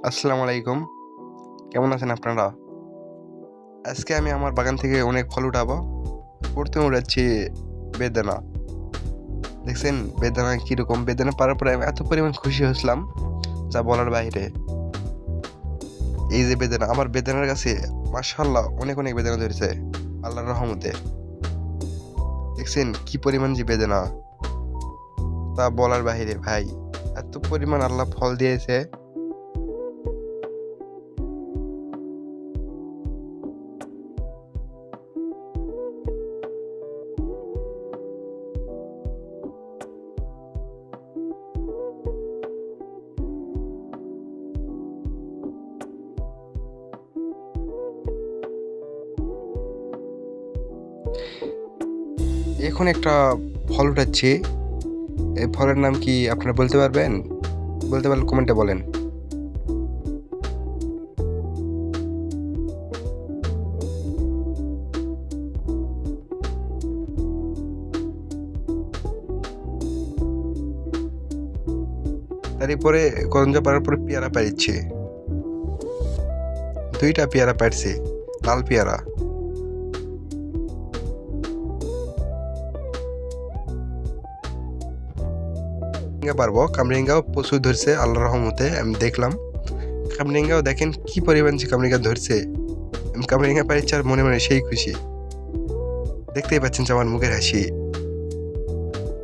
আসসালামু আলাইকুম। কেমন আছেন আপনারা? আজকে আমি আমার বাগান থেকে অনেক ফল উঠাবো। প্রথমে উঠাচ্ছি বেদানা। দেখছেন বেদানা কিরকম? বেদানা পাড়ার পরে আমি এত পরিমাণ খুশি হয়েছিলাম যা বলার বাইরে। এই যে বেদানা, আমার বেদানার গাছে মাশাআল্লাহ অনেক বেদানা ধরেছে আল্লাহর রহমতে। দেখছেন কি পরিমাণ যে বেদানা, তা বলার বাহিরে ভাই। এত পরিমাণ আল্লাহ ফল দিয়েছে। এখন একটা ফল উঠাচ্ছি। এই ফলের নাম কি আপনারা বলতে পারবেন? বলতে পারলে কমেন্টে বলেন। তারপরে করঞ্জা পাড়ার পরে পেয়ারা পাড়ছি। 2টা পেয়ারা পাড়ছি, লাল পেয়ারা। পারবো কামরিঙ্গাও প্রচুর ধরছে আল্লাহর রহমতে, আমি দেখলাম। কামরিঙ্গাও দেখেন কি পরিমাণ যে কামরিঙ্গা ধরছে। আমি কামরিঙ্গা পাইছি আর মনে সেই খুশি। দেখতেই পাচ্ছেন যে আমার মুখের হাসি,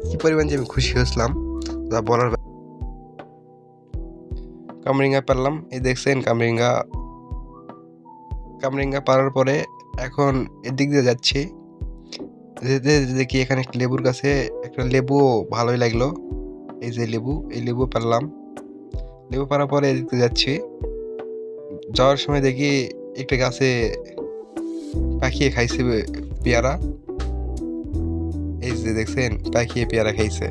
কি পরিমাণ যে আমি খুশি হয়েছিলাম যা বলার কামরিঙ্গা পারলাম। এই দেখছেন কামরিঙ্গা। কামরিঙ্গা পারার পরে এখন এদিক দিয়ে যাচ্ছি। যেতে দেখি এখানে একটা লেবুর গাছে একটা লেবু ভালোই লাগলো। এই যে লেবু, এই লেবু পারলাম। লেবু পারার পরে এদিক দিয়ে যাচ্ছি। যাওয়ার সময় দেখি একটা গাছে পাখিয়ে খাইছে পেয়ারা। এই যে দেখছেন পাখিয়ে পেয়ারা খাইছে।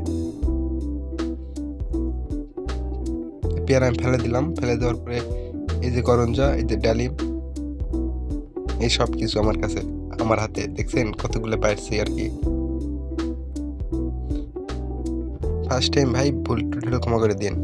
পেয়ারা আমি ফেলে দিলাম। ফেলে দেওয়ার পরে এই যে করঞ্জা, এই যে ডালিম, এই সব কিছু আমার কাছে, আমার হাতে। দেখছেন কতগুলো পাইছি আর কি। ফার্স্ট টাইম ভাই, ভুল টুল ক্ষমা করে দিন।